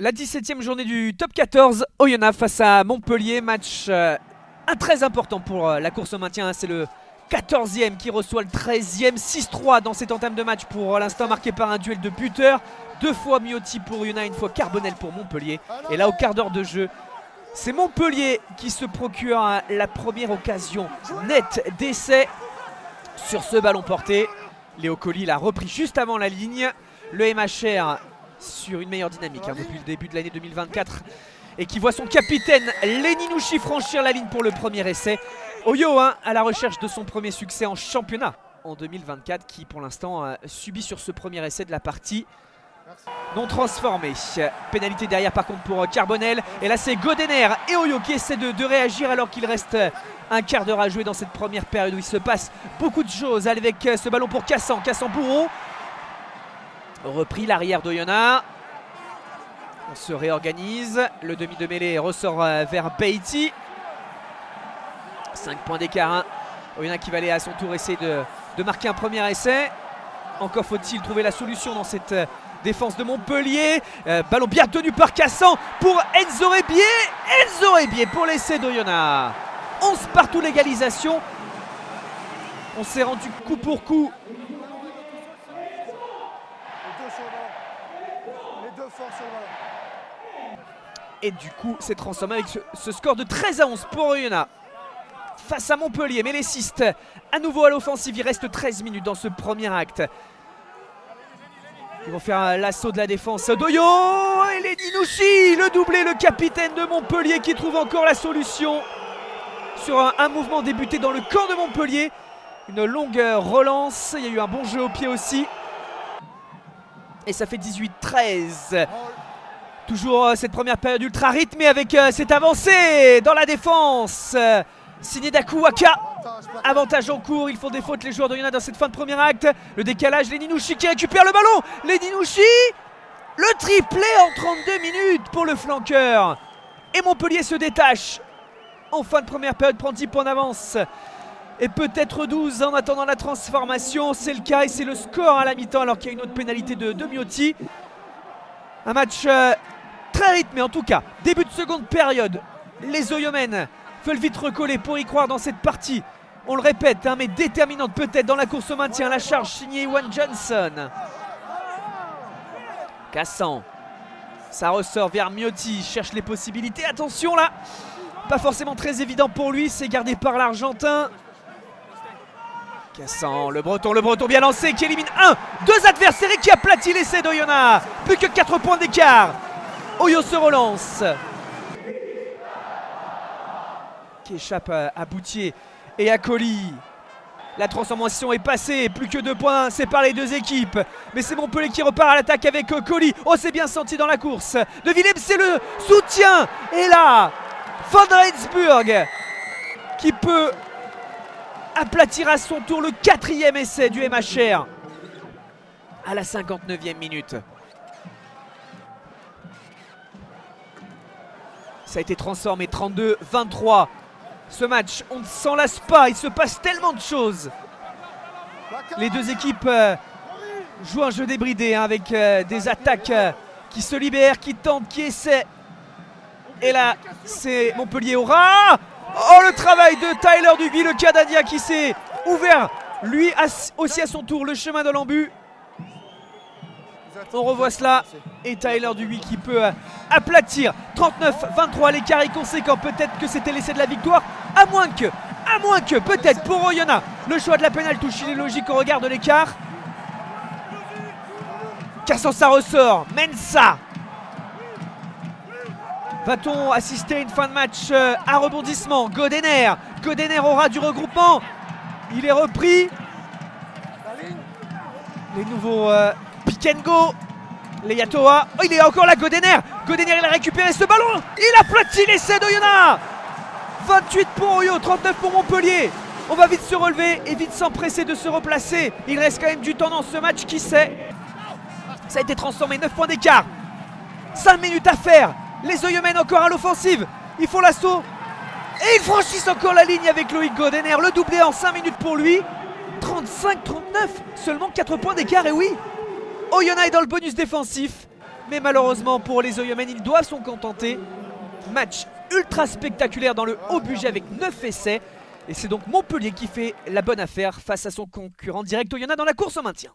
La 17e journée du top 14, Oyonnax face à Montpellier, match très important pour la course au maintien. C'est le 14e qui reçoit le 13e, 6-3 dans cette entame de match pour l'instant, marqué par un duel de buteurs. 2 fois Miotti pour Oyonnax, 1 fois Carbonel pour Montpellier. Et là, au quart d'heure de jeu, c'est Montpellier qui se procure la première occasion nette d'essai sur ce ballon porté. Léo Colli l'a repris juste avant la ligne. Le MHR sur une meilleure dynamique depuis le début de l'année 2024 et qui voit son capitaine Lenny Nouchi franchir la ligne pour le premier essai. Oyo à la recherche de son premier succès en championnat en 2024 qui pour l'instant subit sur ce premier essai de la partie non transformé. Pénalité derrière par contre pour Carbonel. Et là c'est Godener et Oyo qui essaient de réagir alors qu'il reste un quart d'heure à jouer dans cette première période où il se passe beaucoup de choses avec ce ballon pour Cassan. Cassan-Bourreau. Repris l'arrière d'Oyonnax. On se réorganise. Le demi de mêlée ressort vers Beatty. 5 points d'écart. Oyonnax qui va aller à son tour essayer de marquer un premier essai. Encore faut-il trouver la solution dans cette défense de Montpellier. Ballon bien tenu par Cassan pour Enzo Rebier. Enzo Rebier pour l'essai d'Oyonnax. 11 partout l'égalisation. On s'est rendu coup pour coup. Et du coup, c'est transformé avec ce score de 13-11 pour Oyonnax face à Montpellier. Mais les Cistes, à nouveau à l'offensive, il reste 13 minutes dans ce premier acte. Ils vont faire l'assaut de la défense d'Oyo. Et Lenny Nouchi, le doublé, le capitaine de Montpellier qui trouve encore la solution sur un mouvement débuté dans le camp de Montpellier. Une longue relance, il y a eu un bon jeu au pied aussi. Et ça fait 18-13. Toujours cette première période ultra rythmée avec cette avancée dans la défense. Signé d'Akuwaka. Avantage en cours, ils font des fautes les joueurs d'Oyonnax dans cette fin de premier acte. Le décalage, Lenny Nouchi qui récupère le ballon. Lenny Nouchi, le triplé en 32 minutes pour le flanqueur. Et Montpellier se détache. En fin de première période, prend 10 points d'avance. Et peut-être 12 en attendant la transformation. C'est le cas et c'est le score à la mi-temps alors qu'il y a une autre pénalité de Miotti. Un match très rythmé en tout cas. Début de seconde période. Les Oyomens veulent vite recoller pour y croire dans cette partie. On le répète, mais déterminante peut-être dans la course au maintien. La charge signée Ewan Johnson. Cassan. Ça ressort vers Miotti. Cherche les possibilités. Attention là. Pas forcément très évident pour lui. C'est gardé par l'Argentin. Cassan, le breton bien lancé qui élimine 2 adversaires et qui aplatit l'essai d'Oyonnax. Plus que 4 points d'écart. Oyo se relance. Qui échappe à Boutier et à Colli. La transformation est passée, plus que 2 points séparent les deux équipes. Mais c'est Montpellier qui repart à l'attaque avec Colli. Oh, c'est bien senti dans la course. De Willem, c'est le soutien. Et là, Van Rensburg qui peut aplatir à son tour le 4e essai du MHR à la 59e minute. Ça a été transformé 32-23. Ce match, on ne s'en lasse pas, il se passe tellement de choses. Les deux équipes jouent un jeu débridé avec des attaques qui se libèrent, qui tentent, qui essaient. Et là, c'est Montpellier au ras. Oh, le travail de Tyler Duby, le Canadien qui s'est ouvert, lui aussi à son tour, le chemin de l'embut. On revoit cela. Et Tyler Duby qui peut aplatir. 39-23, l'écart est conséquent. Peut-être que c'était l'essai de la victoire. À moins que, peut-être pour Oyonnax, le choix de la pénale touche, il est logique au regard de l'écart. Cassan, ça ressort. Mensa. Va-t-on assister à une fin de match à rebondissement? Godener aura du regroupement. Il est repris. Les nouveaux pick and go. Leyatoa. Oh, il est encore là, Godener, il a récupéré ce ballon. Il aplatit l'essai d'Oyonnax. 28 pour Oyo, 39 pour Montpellier. On va vite se relever et vite s'empresser de se replacer. Il reste quand même du temps dans ce match, qui sait. Ça a été transformé, 9 points d'écart. 5 minutes à faire. Les Oyomens encore à l'offensive. Ils font l'assaut. Et ils franchissent encore la ligne avec Loïc Godener. Le doublé en 5 minutes pour lui. 35-39. Seulement 4 points d'écart. Et oui, Oyonnax est dans le bonus défensif. Mais malheureusement pour les Oyonnax, ils doivent s'en contenter. Match ultra spectaculaire dans le haut budget avec 9 essais. Et c'est donc Montpellier qui fait la bonne affaire face à son concurrent direct Oyonnax dans la course au maintien.